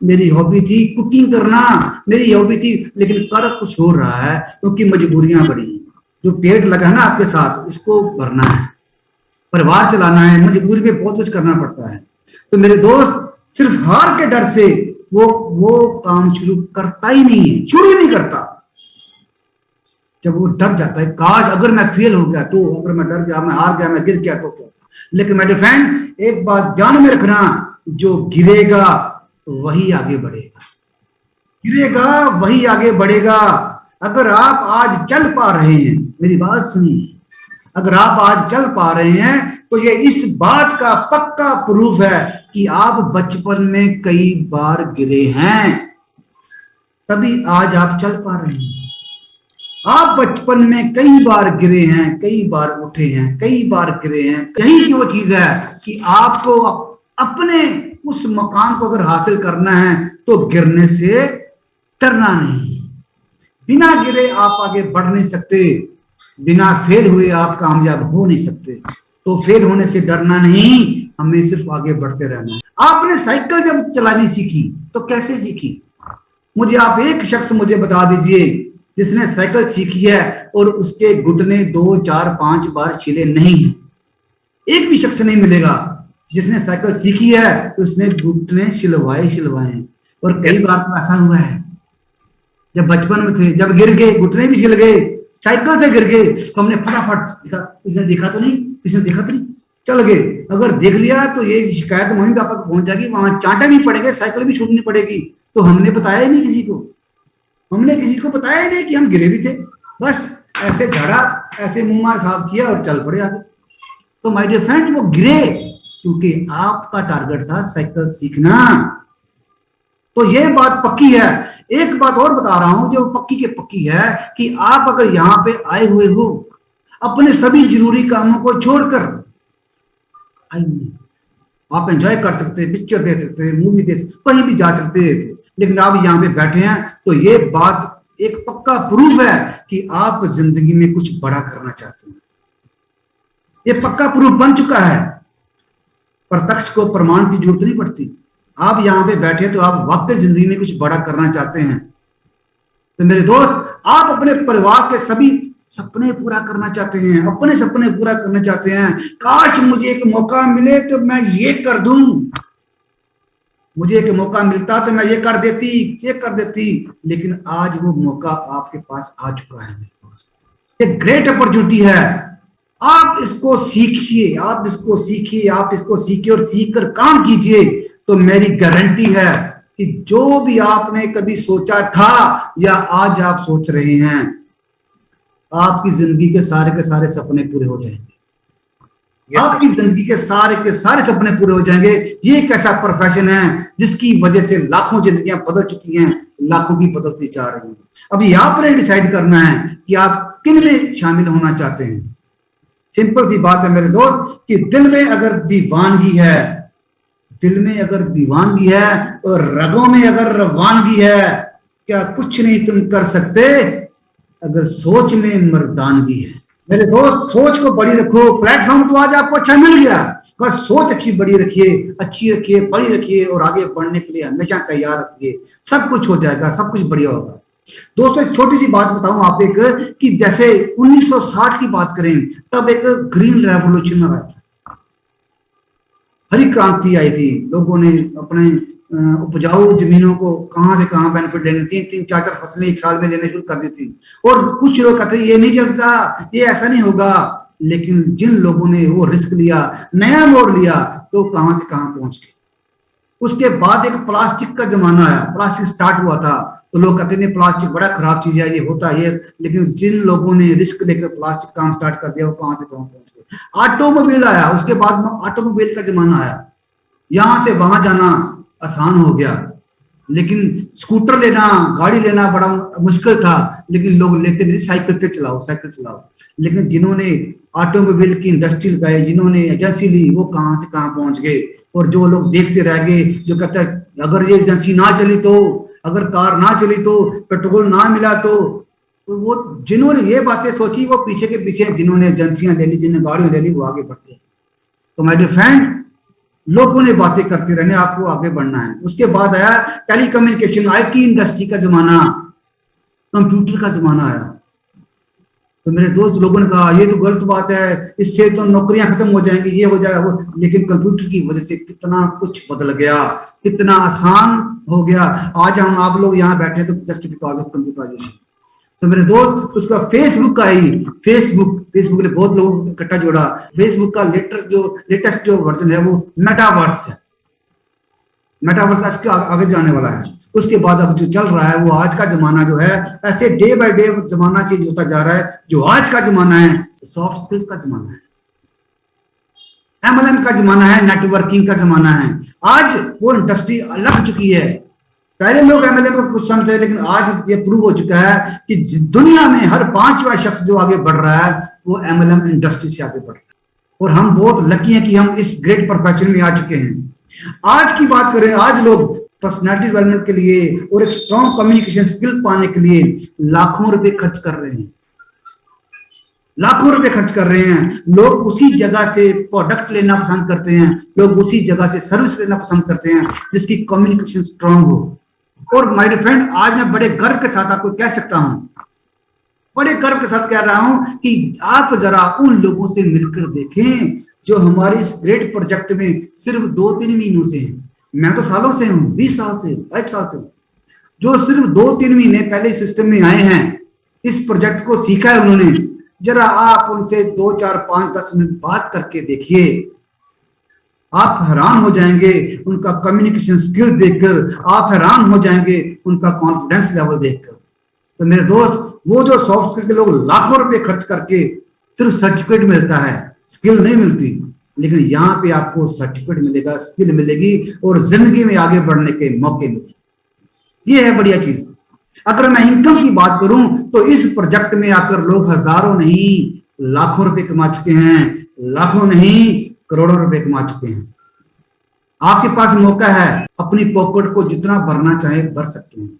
मेरी हॉबी थी कुकिंग करना, मेरी हॉबी थी, लेकिन कर कुछ हो रहा है क्योंकि मजबूरियां बड़ी हैं। जो पेट लगा है ना आपके साथ, इसको भरना है, परिवार चलाना है, मजबूरी में बहुत कुछ करना पड़ता है। तो मेरे दोस्त, सिर्फ हार के डर से वो काम शुरू करता ही नहीं है, शुरू नहीं करता। जब वो डर जाता है, काश अगर मैं फेल हो गया तो, अगर मैं डर गया, मैं हार गया, मैं गिर गया तो क्या। लेकिन मेरे फ्रेंड, एक बात ध्यान में रखना, जो गिरेगा वही आगे बढ़ेगा, गिरेगा वही आगे बढ़ेगा। अगर आप आज चल पा रहे हैं, मेरी बात सुनिए, अगर आप आज चल पा रहे हैं तो ये इस बात का पक्का प्रूफ है कि आप बचपन में कई बार गिरे हैं, तभी आज आप चल पा रहे हैं। आप बचपन में कई बार गिरे हैं, कई बार उठे हैं, कई बार गिरे हैं। यही वो चीज है कि आपको अपने उस मकान को अगर हासिल करना है तो गिरने से डरना नहीं। बिना गिरे आप आगे बढ़ नहीं सकते, बिना फेल हुए आप कामयाब हो नहीं सकते। तो फेल होने से डरना नहीं, हमें सिर्फ आगे बढ़ते रहना है। आपने साइकिल जब चलानी सीखी तो कैसे सीखी? मुझे आप एक शख्स मुझे बता दीजिए जिसने साइकिल सीखी है और उसके घुटने 2, 4, 5 बार छिले नहीं है। एक भी शख्स नहीं मिलेगा जिसने साइकिल सीखी है उसने घुटने छिलवाए हैं। और कई बार तो ऐसा हुआ है, जब बचपन में थे, जब गिर गए, घुटने भी छिल गए, साइकिल से गिर गए, तो हमने फटाफट इसने देखा तो नहीं, इसने देखा तो नहीं, चल गए। अगर देख लिया तो ये शिकायत मम्मी पापा को पहुंच जाएगी, वहां चांटा भी पड़ेगा, साइकिल भी छूटनी पड़ेगी। तो हमने बताया ही नहीं किसी को, हमने किसी को बताया ही नहीं कि हम गिरे भी थे, बस ऐसे झाड़ा, ऐसे मुंह में साफ किया और चल पड़े आगे। तो माय डियर फ्रेंड, वो गिरे क्योंकि आपका टारगेट था साइकिल सीखना। तो ये बात पक्की है। एक बात और बता रहा हूं जो पक्की के पक्की है कि आप अगर यहाँ पे आए हुए हो, अपने सभी जरूरी कामों को छोड़कर आइए। आप एंजॉय कर सकते हैं, पिक्चर देख सकते हैं, मूवी देख सकते, कहीं भी जा सकते हैं, लेकिन आप यहाँ पे बैठे हैं तो ये बात एक पक्का प्रूफ है कि आप जिंदगी में कुछ बड़ा करना चाहते हैं। ये पक्का प्रूफ बन चुका है। प्रत्यक्ष को प्रमाण की जरूरत नहीं पड़ती। आप यहाँ पे बैठे तो आप वाकई जिंदगी में कुछ बड़ा करना चाहते हैं। तो मेरे दोस्त, आप अपने परिवार के सभी सपने पूरा करना चाहते हैं, अपने सपने पूरा करना चाहते हैं। काश मुझे एक मौका मिले तो मैं ये कर दूं, मुझे एक मौका मिलता तो मैं ये कर देती, लेकिन आज वो मौका आपके पास आ चुका है मेरे दोस्त। एक ग्रेट अपॉर्चुनिटी है। आप इसको सीखिए, आप इसको सीखिए और सीख कर काम कीजिए, तो मेरी गारंटी है कि जो भी आपने कभी सोचा था या आज आप सोच रहे हैं, आपकी जिंदगी के सारे सपने पूरे हो जाएंगे। आपकी जिंदगी के सारे सपने पूरे हो जाएंगे। ये एक ऐसा प्रोफेशन है जिसकी वजह से लाखों जिंदगियां बदल चुकी हैं, लाखों की बदलती जा रही हैं। अभी आपने डिसाइड करना है कि आप किन में शामिल होना चाहते हैं। सिंपल सी बात है मेरे दोस्त कि दिल में अगर दीवानगी है और रगों में अगर रवानगी है, क्या कुछ नहीं तुम कर सकते अगर सोच में मर्दानगी है। मेरे दोस्त, सोच को बड़ी रखो। प्लेटफॉर्म तो आज आपको अच्छा मिल गया, बस सोच अच्छी रखिए, बड़ी रखिए और आगे बढ़ने के लिए हमेशा तैयार रखिए। सब कुछ हो जाएगा, सब कुछ बढ़िया होगा। दोस्तों, एक छोटी सी बात बताऊं आप एक, कि जैसे 1960 की बात करें, तब एक ग्रीन रेवोल्यूशन आया था, हरी क्रांति आई थी। लोगों ने अपने उपजाऊ जमीनों को कहां से कहां बेनिफिट लेने, 3-3, 4-4 फसलें एक साल में लेने शुरू कर दी थी। और कुछ लोग कहते ये नहीं चलता, ये ऐसा नहीं होगा, लेकिन जिन लोगों ने वो रिस्क लिया, नया मोड़ लिया, तो कहां से कहां पहुंच गए। उसके बाद एक प्लास्टिक का जमाना आया, प्लास्टिक स्टार्ट हुआ था, तो लोग कहते हैं प्लास्टिक बड़ा खराब चीज है, ये होता है, लेकिन जिन लोगों ने रिस्क लेकर प्लास्टिक काम स्टार्ट कर दिया, वो कहां से कहां पहुंच गए। ऑटोमोबाइल आया, उसके बाद ऑटोमोबाइल का जमाना आया, यहां से वहां जाना आसान हो गया, लेकिन स्कूटर लेना, गाड़ी लेना बड़ा मुश्किल था, लेकिन लोग लेते नहीं, साइकिल चलाओ। लेकिन जिन्होंने ऑटोमोबाइल की इंडस्ट्री लगाई, जिन्होंने एजेंसी ली, वो कहां से कहां पहुंच गए। और जो लोग देखते रह गए, जो कहते हैं अगर ये एजेंसी ना चली तो, अगर कार ना चली तो, पेट्रोल ना मिला तो वो जिन्होंने ये बातें सोची, वो पीछे के पीछे, जिन्होंने एजेंसियां ले ली, जिन्होंने गाड़ियां ले ली, वो आगे बढ़ते हैं। तो माय डियर फ्रेंड, लोगों ने बातें करते रहने, आपको आगे बढ़ना है। उसके बाद आया टेलीकम्युनिकेशन, आईटी इंडस्ट्री का जमाना, कंप्यूटर का जमाना आया। तो मेरे दोस्त लोगों ने कहा ये तो गलत बात है, इससे तो नौकरियां खत्म हो जाएंगी, ये हो जाएगा वो, लेकिन कंप्यूटर की वजह से कितना कुछ बदल गया, कितना आसान हो गया। आज हम आप लोग यहाँ बैठे तो जस्ट बिकॉज ऑफ कंप्यूटराइजेशन। तो मेरे दोस्त, उसका फेसबुक आई, फेसबुक ने बहुत लोगों को इकट्ठा जोड़ा। फेसबुक का लेटेस्ट जो वर्जन है वो मेटावर्स है। मेटावर्स आज के आगे जाने वाला है। उसके बाद अब जो चल रहा है वो आज का जमाना जो है, ऐसे डे बाय डे जमाना चेंज होता जा रहा है। जो आज का जमाना है सॉफ्ट स्किल्स का जमाना है, MLM का जमाना है, नेटवर्किंग का जमाना है। आज वो इंडस्ट्री लग चुकी है। पहले लोग MLM को कुछ समझते हैं, लेकिन आज ये प्रूव हो चुका है कि दुनिया में हर 5वां शख्स जो आगे बढ़ रहा है वो MLM इंडस्ट्री से आगे बढ़ रहा है। और हम बहुत लकी हैं कि हम इस ग्रेट प्रोफेशन में आ चुके हैं। आज की बात करें, आज लोग पर्सनैलिटी डेवलपमेंट के लिए और एक स्ट्रॉन्ग कम्युनिकेशन स्किल पाने के लिए लाखों रुपए खर्च कर रहे हैं, लाखों रुपए खर्च कर रहे हैं। लोग उसी जगह से प्रोडक्ट लेना पसंद करते हैं, लोग उसी जगह से सर्विस लेना पसंद करते हैं जिसकी कम्युनिकेशन स्ट्रांग हो। और माय डियर फ्रेंड, आज मैं बड़े गर्व के साथ आपको कह सकता हूं, बड़े गर्व के साथ कह रहा हूं कि आप जरा उन लोगों से मिलकर देखें जो हमारे इस ग्रेट प्रोजेक्ट में सिर्फ 2-3 महीनों से हैं। मैं तो सालों से हूं, 20 साल से, 22 साल से, जो सिर्फ 2-3 महीने पहले सिस्टम में आए हैं, इस प्रोजेक्ट को सीखा है उन्होंने। जरा आप उनसे 2, 4, 5, 10 मिनट बात करके देखिए, आप हैरान हो जाएंगे उनका कम्युनिकेशन स्किल देखकर, आप हैरान हो जाएंगे उनका कॉन्फिडेंस लेवल देखकर। तो मेरे दोस्त, वो जो सॉफ्ट स्किल के लोग लाखों रुपए खर्च करके सिर्फ सर्टिफिकेट मिलता है, स्किल नहीं मिलती, लेकिन यहाँ पे आपको सर्टिफिकेट मिलेगा, स्किल मिलेगी और जिंदगी में आगे बढ़ने के मौके मिलेंगे। ये है बढ़िया चीज। अगर मैं इनकम की बात करूं तो इस प्रोजेक्ट में आकर लोग हजारों नहीं लाखों रुपए कमा चुके हैं, लाखों नहीं करोड़ों रुपए कमा चुके हैं। आपके पास मौका है, अपनी पॉकेट को जितना भरना चाहे भर सकते हैं।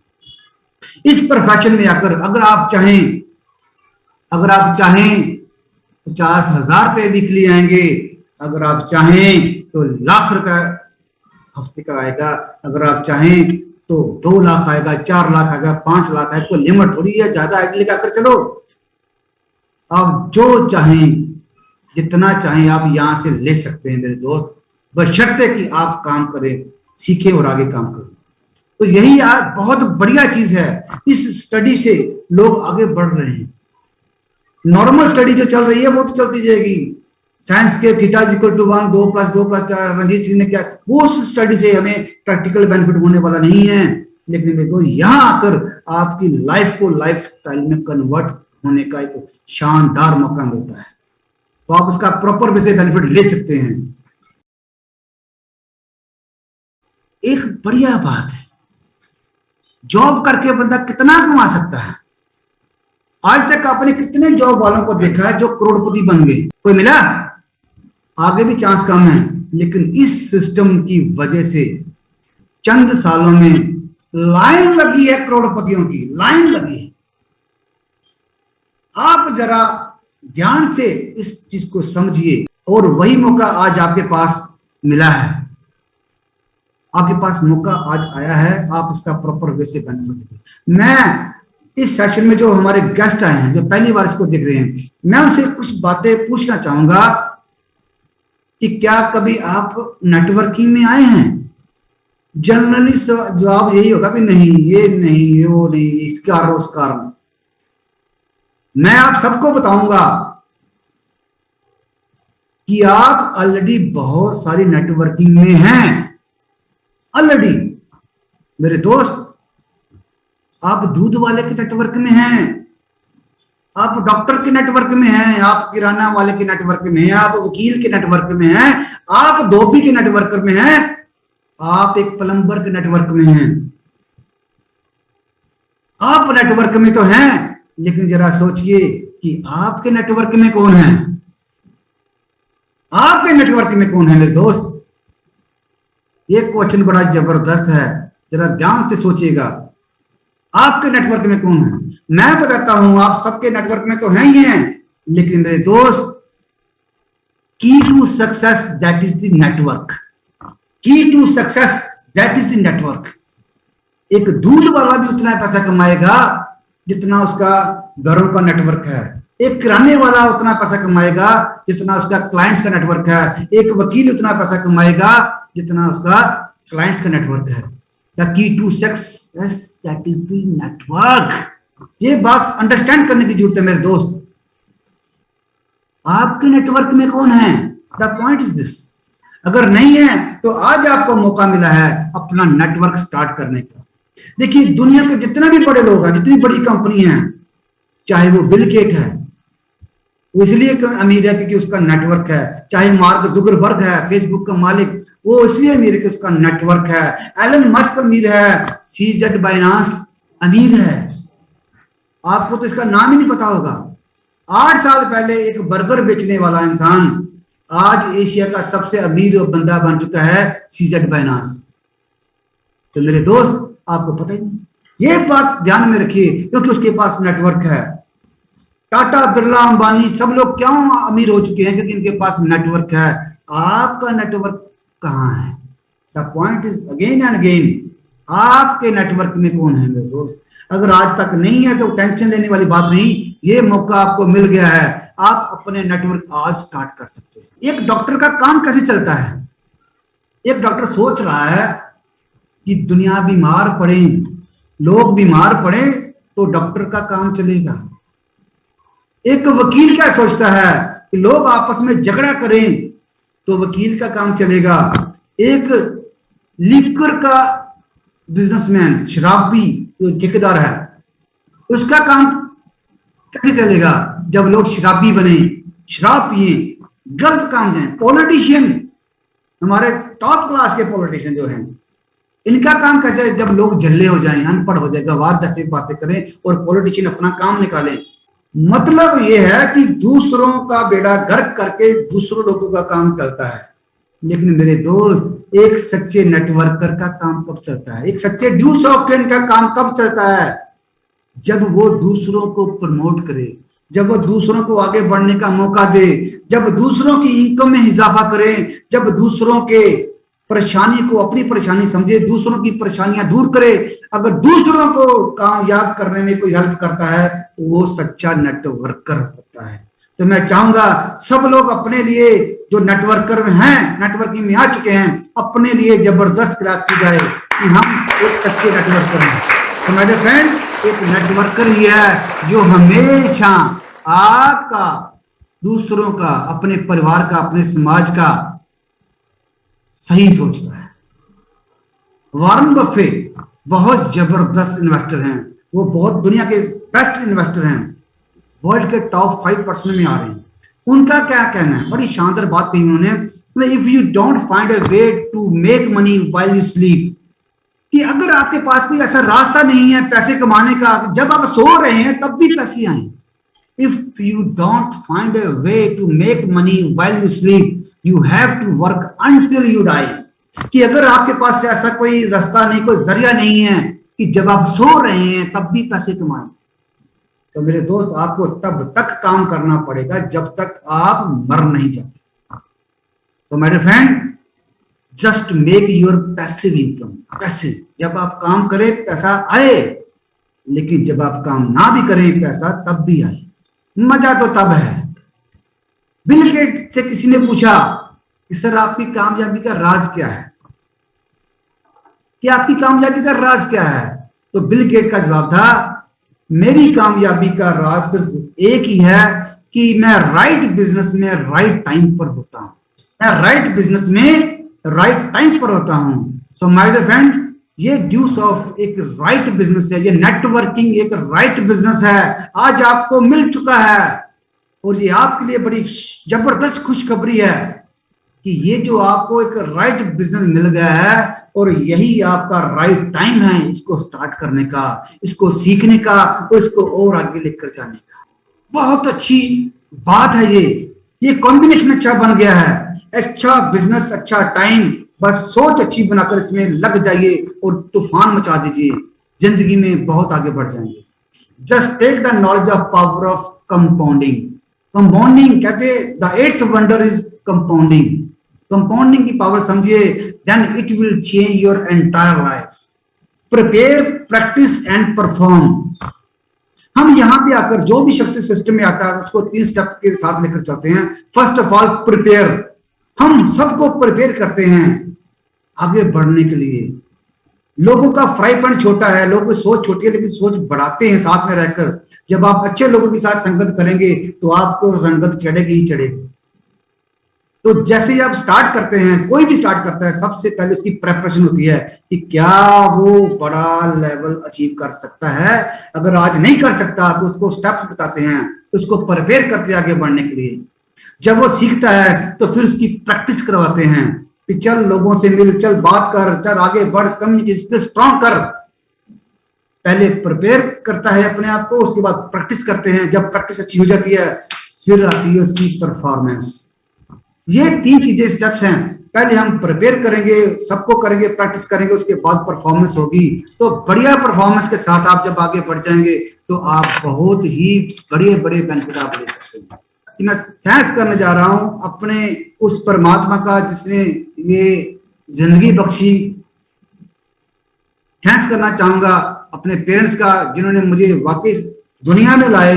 इस प्रोफेशन में आकर अगर आप चाहें 50,000 रुपए वीकली आएंगे, अगर आप चाहें तो लाख रुपए हफ्ते का आएगा, अगर आप चाहें तो 2 लाख आएगा, 4 लाख आएगा, 5 लाख आएगा। कोई लिमिट थोड़ी है, ज्यादा आगे लेकर आकर चलो। आप जो चाहें, जितना चाहें आप यहां से ले सकते हैं मेरे दोस्त, बशर्ते कि आप काम करें, सीखें और आगे काम करें। तो यही यार बहुत बढ़िया चीज है। इस स्टडी से लोग आगे बढ़ रहे हैं। नॉर्मल स्टडी जो चल रही है वो तो चलती जाएगी। साइंस के थीटा = 1, 2 + 2 + 4 रणजीत सिंह ने क्या, वो उस स्टडी से हमें प्रैक्टिकल बेनिफिट होने वाला नहीं है। लेकिन मैं तो यहां आकर आपकी लाइफ को लाइफ स्टाइल में कन्वर्ट होने का एक शानदार मौका मिलता है, तो आप उसका प्रॉपर वे से बेनिफिट ले सकते हैं। एक बढ़िया बात है, जॉब करके बंदा कितना कमा सकता है। आज तक आपने कितने जॉब वालों को देखा है जो करोड़पति बन गए? कोई मिला? आगे भी चांस कम है, लेकिन इस सिस्टम की वजह से चंद सालों में लाइन लगी है, करोड़पतियों की लाइन लगी है। आप जरा ध्यान से इस चीज को समझिए, और वही मौका आज आपके पास मिला है। आपके पास मौका आज आया है, आप इसका प्रॉपर वे से बेनिफिट लीजिए। मैं इस सेशन में जो हमारे गेस्ट आए हैं, जो पहली बार इसको देख रहे हैं, मैं उनसे कुछ बातें पूछना चाहूंगा कि क्या कभी आप नेटवर्किंग में आए हैं? जनरली जवाब यही होगा कि नहीं, ये नहीं, वो नहीं, इस कारण उस कारण। मैं आप सबको बताऊंगा कि आप ऑलरेडी बहुत सारी नेटवर्किंग में हैं। ऑलरेडी मेरे दोस्त, आप दूध वाले के नेटवर्क में हैं, आप डॉक्टर के नेटवर्क में हैं, आप किराना वाले के नेटवर्क में हैं, आप वकील के नेटवर्क में हैं, आप धोबी के नेटवर्क में हैं, आप एक प्लम्बर के नेटवर्क में हैं। आप नेटवर्क में तो हैं, लेकिन जरा सोचिए कि आपके नेटवर्क में कौन है? आपके नेटवर्क में कौन है मेरे दोस्त? ये क्वेश्चन बड़ा जबरदस्त है, जरा ध्यान से सोचिएगा। आपके नेटवर्क में कौन है? मैं बताता हूं, आप सबके नेटवर्क में तो हैं ही हैं, लेकिन मेरे दोस्त, key to success that is the network. Key to success that is the network. एक दूध वाला भी उतना पैसा कमाएगा जितना उसका घरों का नेटवर्क है। एक किराने वाला उतना पैसा कमाएगा जितना उसका क्लाइंट्स का नेटवर्क है। एक वकील उतना पैसा कमाएगा जितना उसका क्लाइंट्स का नेटवर्क है। The key to success that is the network। ये बात अंडरस्टैंड करने की जरूरत है मेरे दोस्त। आपके नेटवर्क में कौन है? The point is this। अगर नहीं है तो आज आपको मौका मिला है अपना नेटवर्क स्टार्ट करने का। देखिए, दुनिया के जितने भी बड़े लोग हैं, जितनी बड़ी कंपनी है, चाहे वो बिल गेट है, वो इसलिए अमीर है क्योंकि उसका नेटवर्क है। चाहे मार्क जुकरबर्ग है, फेसबुक का मालिक, वो इसलिए अमीर है कि उसका नेटवर्क है। एलन मस्क अमीर है, सीजेड बाइनांस अमीर है। आपको तो इसका नाम ही नहीं पता होगा। 8 साल पहले एक बर्गर बेचने वाला इंसान आज एशिया का सबसे अमीर बंदा बन चुका है, सीजेड बाइनांस। तो मेरे दोस्त, आपको पता ही नहीं। ये बात ध्यान में रखिए, क्योंकि उसके पास नेटवर्क है। टाटा, बिरला, अंबानी सब लोग क्यों अमीर हो चुके हैं? क्योंकि इनके पास नेटवर्क है। आपका नेटवर्क कहां है? The point is again and again, आपके नेटवर्क में कौन है मेरे दोस्त? अगर आज तक नहीं है तो टेंशन लेने वाली बात नहीं, ये मौका आपको मिल गया है। आप अपने नेटवर्क आज स्टार्ट कर सकते हैं। एक डॉक्टर का काम कैसे चलता है? एक डॉक्टर सोच रहा है कि दुनिया बीमार पड़े, लोग बीमार पड़े तो डॉक्टर का काम चलेगा। एक वकील क्या सोचता है कि लोग आपस में झगड़ा करें तो वकील का काम चलेगा। एक लिक्वर का बिजनेसमैन, शराबी जो ठेकेदार है, उसका काम कैसे चलेगा जब लोग शराबी बने, शराब पिए, गलत काम जाए। पॉलिटिशियन, हमारे टॉप क्लास के पॉलिटिशियन जो हैं, इनका काम कैसे जब लोग झल्ले हो जाएं, अनपढ़ हो जाए, गवार जैसे बातें करें और पॉलिटिशियन अपना काम निकालें। मतलब ये है कि दूसरों का बेड़ा गर्क करके दूसरों लोगों का काम चलता है। लेकिन मेरे दोस्त, एक सच्चे नेटवर्कर का काम कब चलता है? एक सच्चे ड्यू सॉफ्टवेयर का काम कब चलता है? जब वो दूसरों को प्रमोट करे, जब वो दूसरों को आगे बढ़ने का मौका दे, जब दूसरों की इनकम में इजाफा करे, जब दूसरों के परेशानी को अपनी परेशानी समझे, दूसरों की परेशानियां दूर करे। अगर दूसरों को कामयाब करने में कोई हेल्प करता है तो वो सच्चा नेटवर्कर होता है। तो मैं चाहूंगा सब लोग अपने लिए जो नेटवर्कर में हैं, नेटवर्किंग में आ चुके हैं, अपने लिए जबरदस्त क्लैप की जाए कि हम एक सच्चे नेटवर्कर हैं। तो मेरे फ्रेंड, एक नेटवर्कर ही है जो हमेशा आपका, दूसरों का, अपने परिवार का, अपने समाज का सही सोचता है। वॉरेन बफेट बहुत जबरदस्त इन्वेस्टर हैं, वो बहुत दुनिया के बेस्ट इन्वेस्टर हैं, वर्ल्ड के टॉप 5% में आ रहे हैं। उनका क्या कहना है? बड़ी शानदार बात कही उन्होंने, if you don't find a way to make money while you sleep, कि अगर आपके पास कोई ऐसा रास्ता नहीं है पैसे कमाने का, जब आप सो रहे हैं तब भी पैसे आए। If you don't find a way to make money while you sleep, you have to work until you die, कि अगर आपके पास ऐसा कोई रास्ता नहीं, कोई जरिया नहीं है कि जब आप सो रहे हैं तब भी पैसे कमाएं, तो मेरे दोस्त आपको तब तक काम करना पड़ेगा जब तक आप मर नहीं जाते। So my dear friend, just make your passive income passive. जब आप काम करें पैसा आए, लेकिन जब आप काम ना भी करें पैसा तब भी आए। मजा तो तब है। बिल गेट से किसी ने पूछा कि सर आपकी कामयाबी का राज क्या है, कि आपकी कामयाबी का राज क्या है? तो बिल गेट का जवाब था, मेरी कामयाबी का राज सिर्फ एक ही है कि मैं राइट बिजनेस में राइट टाइम पर होता हूं। मैं राइट बिजनेस में राइट टाइम पर होता हूं। सो माय डियर फ्रेंड, ये ड्यूस ऑफ एक राइट बिजनेस है, ये नेटवर्किंग एक राइट बिजनेस है। आज आपको मिल चुका है और ये आपके लिए बड़ी जबरदस्त खुशखबरी है कि ये जो आपको एक राइट बिजनेस मिल गया है और यही आपका राइट टाइम है इसको स्टार्ट करने का, इसको सीखने का और इसको और आगे लेकर जाने का। बहुत अच्छी बात है ये कॉम्बिनेशन अच्छा बन गया है। अच्छा बिजनेस, अच्छा टाइम, बस सोच अच्छी बनाकर इसमें लग जाइए और तूफान मचा दीजिए, जिंदगी में बहुत आगे बढ़ जाएंगे। Just take the knowledge of power of compounding. Compounding कहते the 8th wonder is compounding. Compounding की पावर समझिए, then it will change your entire life. Prepare, practice and perform. हम यहाँ पे आकर जो भी सक्सेस सिस्टम में आता है उसको 3 स्टेप के साथ लेकर चलते हैं। First of all prepare. हम सबको प्रिपेयर करते हैं आगे बढ़ने के लिए। लोगों का फ्राई पैन छोटा है, लोगों की सोच छोटी है, लेकिन सोच बढ़ाते हैं साथ में रहकर। जब आप अच्छे लोगों के साथ संगत करेंगे तो आपको रंगत चढ़ेगी ही चढ़ेगी। तो जैसे ही आप स्टार्ट करते हैं, कोई भी स्टार्ट करता है, सबसे पहले उसकी प्रेपरेशन होती है कि क्या वो बड़ा लेवल अचीव कर सकता है। अगर आज नहीं कर सकता तो उसको स्टेप बताते हैं, उसको प्रिपेयर करते हैं आगे बढ़ने के लिए। जब वो सीखता है तो फिर उसकी प्रैक्टिस करवाते हैं कि चल लोगों से मिल, चल बात कर, चल आगे बढ़, कम्युनिकेशन स्किल स्ट्रॉन्ग कर। पहले प्रिपेयर करता है अपने आप को, उसके बाद प्रैक्टिस करते हैं। जब प्रैक्टिस अच्छी हो जाती है फिर आती है उसकी परफॉर्मेंस। ये 3 चीजें, स्टेप्स हैं। पहले हम प्रिपेयर करेंगे, सबको करेंगे, प्रैक्टिस करेंगे, उसके बाद परफॉर्मेंस होगी। तो बढ़िया परफॉर्मेंस के साथ आप जब आगे बढ़ जाएंगे तो आप बहुत ही बड़े बड़े बेनिफिट आप ले सकते हैं। मैं थैंक्स करने जा रहा हूं अपने उस परमात्मा का जिसने ये जिंदगी बख्शी। थैंक्स करना चाहूंगा अपने पेरेंट्स का जिन्होंने मुझे वाकई दुनिया में लाए।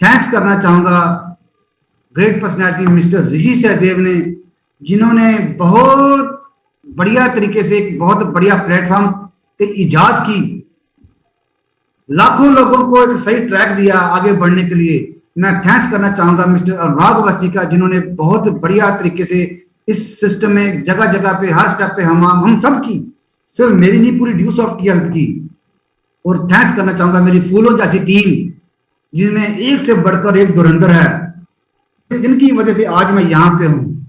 थैंक्स करना चाहूंगा ग्रेट पर्सनैलिटी मिस्टर ऋषि सहदेव ने, जिन्होंने बहुत बढ़िया तरीके से एक बहुत बढ़िया प्लेटफॉर्म की इजाद की, लाखों लोगों को एक सही ट्रैक दिया आगे बढ़ने के लिए। मैं थैंक्स करना चाहूंगा मिस्टर अनुराग अवस्थी का, जिन्होंने बहुत बढ़िया तरीके से इस सिस्टम में जगह जगह पे हर स्टेप पे हम सब की, सिर्फ मेरी नहीं पूरी ड्यू सॉफ्ट की हेल्प की। और थैंक्स करना चाहूंगा मेरी फूलों जैसी टीम, जिनमें एक से बढ़कर एक धुरंधर है, जिनकी वजह से आज मैं यहाँ पे हूँ।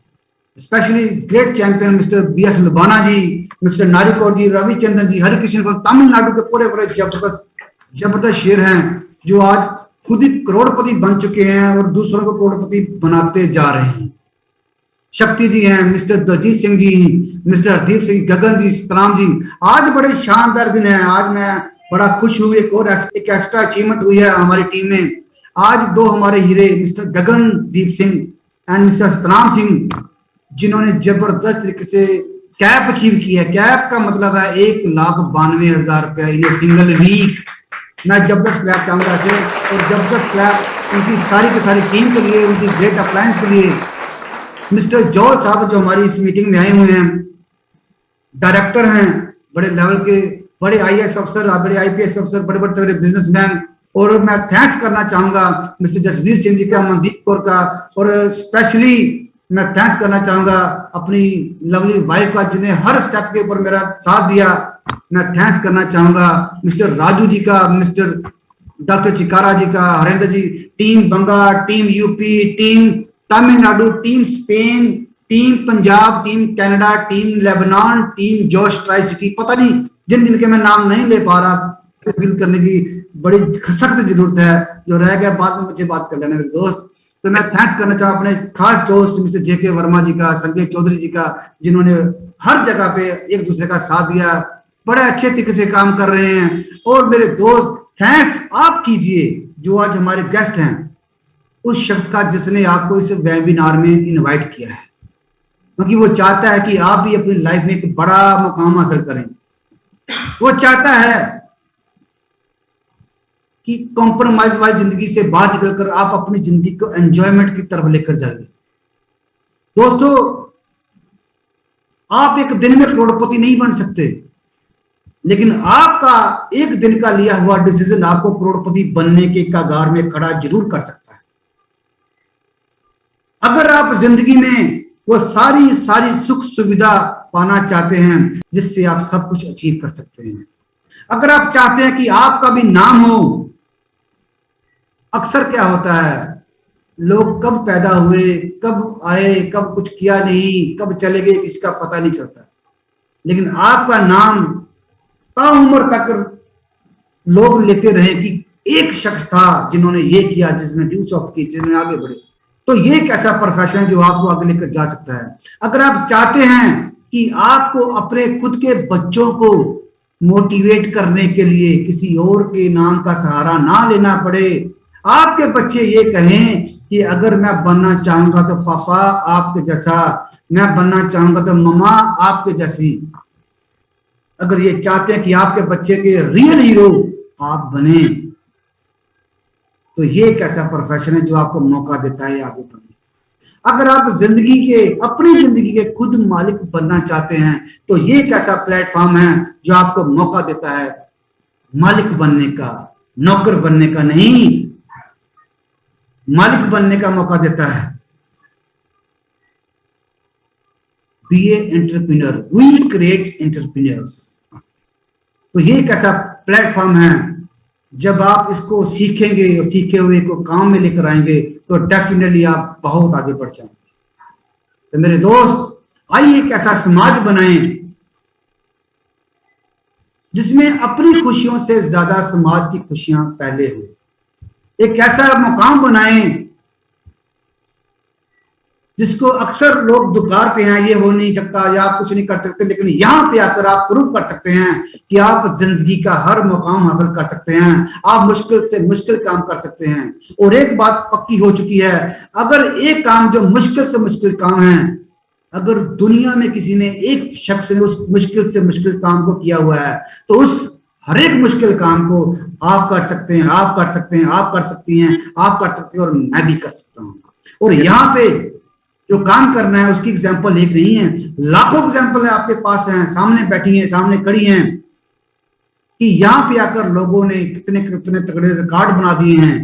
Specially great champion mister BS Lubana ji, mister Narikor ji, Ravichandran ji, Harikrishna, Tamil Nadu के पूरे जबरदस्त शेर हैं, जो आज खुद ही करोड़पति बन चुके हैं और दूसरों को करोड़पति बनाते जा रहे हैं। शक्ति जी हैं, मिस्टर दलजीत सिंह जी, मिस्टर हरदीप सिंह, गगन जी, सतराम जी। आज बड़े शानदार दिन है। आज मैं बड़ा खुश हूँ। एक एक्स्ट्रा अचीवमेंट हुई है हमारी टीम में। आज दो हमारे हीरे mister Gagandeep Singh and mister Satram Singh, जिन्होंने जबरदस्त तरीके से कैप अचीव किया है। कैप का मतलब है 1,92,000 रुपया इन ए सिंगल वीक। मैं जबरदस्त क्लैप चाहूंगा ऐसे, और जबरदस्त क्लैप उनकी सारी की सारी टीम के लिए, उनकी ग्रेट अप्लायंस के लिए। मिस्टर जॉर्ज साहब जो हमारी इस मीटिंग में आए हुए हैं, डायरेक्टर हैं, बड़े लेवल के, बड़े आईएएस अफसर, बड़े आईपीएस अफसर, बड़े बड़े तगड़े बिजनेसमैन। और मैं थैंक्स करना चाहूंगा मिस्टर जसवीर सिंह जी का, मनदीप कौर का, और स्पेशली मैं थैंक्स करना चाहूंगा अपनी लवली वाइफ का, जिन्हें हर स्टेप के ऊपर मेरा साथ दिया। मैं थैंक्स करना चाहूंगा मिस्टर राजू जी का, मिस्टर डॉक्टर चिकारा जी का, Harendra ji, team Banga, team UP, team Tamil Nadu, team Spain, team Punjab, team Canada, team Lebanon, team Josh tri city. पता नहीं जिन जिनके मैं नाम नहीं ले पा रहा, फील करने की बड़ी सख्त जरूरत है। जो रह गया बाद में मुझे बात कर लेना मेरे दोस्त। तो मैं थैंक्स करना चाहूँ अपने खास दोस्त मिस्टर जेके वर्मा जी का, संजय चौधरी जी का, जिन्होंने हर जगह पे एक दूसरे का साथ दिया, बड़े अच्छे तरीके से काम कर रहे हैं। और मेरे दोस्त थैंक्स आप कीजिए जो आज हमारे गेस्ट हैं, उस शख्स का जिसने आपको इस वेबिनार में इनवाइट किया है, क्योंकि वो चाहता है कि आप भी अपनी लाइफ में एक बड़ा मुकाम हासिल करें। वो चाहता है कि कॉम्प्रोमाइज वाली जिंदगी से बाहर निकलकर आप अपनी जिंदगी को एंजॉयमेंट की तरफ लेकर जाइए। दोस्तों, आप एक दिन में करोड़पति नहीं बन सकते, लेकिन आपका एक दिन का लिया हुआ डिसीजन आपको करोड़पति बनने के कगार में खड़ा जरूर कर सकता है। अगर आप जिंदगी में वो सारी सुख सुविधा पाना चाहते हैं जिससे आप सब कुछ अचीव कर सकते हैं, अगर आप चाहते हैं कि आपका भी नाम हो, अक्सर क्या होता है, लोग कब पैदा हुए, कब आए, कब कुछ किया नहीं, कब चले गए, किसी का पता नहीं चलता। लेकिन आपका नाम ताउम्र तक लोग लेते रहे कि एक शख्स था जिन्होंने ये किया, जिसने ड्यूस ऑफ की, जिन्होंने आगे बढ़े। तो ये एक ऐसा प्रोफेशन है जो आपको आगे लेकर जा सकता है। अगर आप चाहते हैं कि आपको अपने खुद के बच्चों को मोटिवेट करने के लिए किसी और के नाम का सहारा ना लेना पड़े, आपके बच्चे ये कहें कि अगर मैं बनना चाहूंगा तो पापा आपके जैसा, मैं बनना चाहूंगा तो मम्मा आपके जैसी, अगर ये चाहते हैं कि आपके बच्चे के रियल हीरो आप बने, तो ये एक ऐसा प्रोफेशन है जो आपको मौका देता है आगे बढ़ने। अगर आप जिंदगी के, अपनी जिंदगी के खुद मालिक बनना चाहते हैं, तो ये एक ऐसा प्लेटफॉर्म है जो आपको मौका देता है मालिक बनने का, नौकर बनने का नहीं, मालिक बनने का मौका देता है। Be a entrepreneur, we create entrepreneurs. तो ये एक ऐसा प्लेटफॉर्म है, जब आप इसको सीखेंगे और सीखे हुए को काम में लेकर आएंगे तो डेफिनेटली आप बहुत आगे बढ़ जाएंगे। तो मेरे दोस्त, आइए एक ऐसा समाज बनाएं जिसमें अपनी खुशियों से ज्यादा समाज की खुशियां पहले हो। एक ऐसा मुकाम बनाएं जिसको अक्सर लोग दुकारते हैं, ये हो नहीं सकता या आप कुछ नहीं कर सकते, लेकिन यहां पे आकर आप प्रूव कर सकते हैं कि आप जिंदगी का हर मुकाम हासिल कर सकते हैं, आप मुश्किल से मुश्किल काम कर सकते हैं। और एक बात पक्की हो चुकी है, अगर एक काम जो मुश्किल से मुश्किल काम है, अगर दुनिया में किसी ने, एक शख्स ने उस मुश्किल से मुश्किल काम को किया हुआ है, तो उस हर एक मुश्किल काम को आप कर सकते हैं, आप कर सकते हैं, आप कर सकती हैं, आप कर सकते हैं, और मैं भी कर सकता हूं। और यहाँ पे जो काम करना है उसकी एग्जाम्पल एक नहीं है, लाखों एग्जाम्पल है आपके पास हैं, सामने बैठी हैं, सामने खड़ी हैं, कि यहाँ पे आकर लोगों ने कितने कितने तगड़े रिकॉर्ड बना दिए हैं।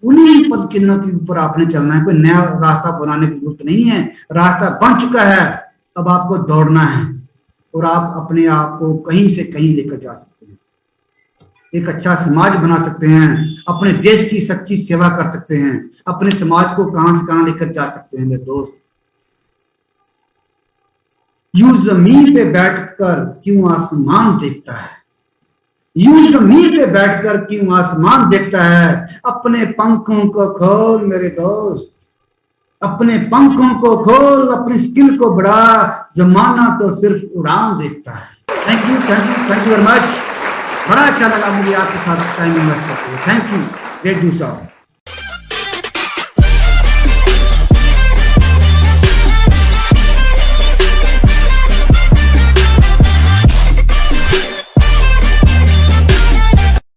उन्हीं पद चिन्हों के ऊपर आपने चलना है, कोई नया रास्ता बनाने की जरूरत नहीं है, रास्ता बन चुका है, अब आपको दौड़ना है और आप अपने आप को कहीं से कहीं लेकर जा सकते हैं, एक अच्छा समाज बना सकते हैं, अपने देश की सच्ची सेवा कर सकते हैं, अपने समाज को कहां से कहां लेकर जा सकते हैं। मेरे दोस्त, यूं जमीन पे बैठकर क्यों आसमान देखता है, यूं जमीन पे बैठकर क्यों आसमान देखता है, अपने पंखों को खोल मेरे दोस्त, अपने पंखों को खोल, अपनी स्किल को बढ़ा, जमाना तो सिर्फ उड़ान देखता है। Thank you very much. बड़ा अच्छा लगा मुझे आपके साथ टाइम इन्वेस्ट करते हुए। Thank you, great news.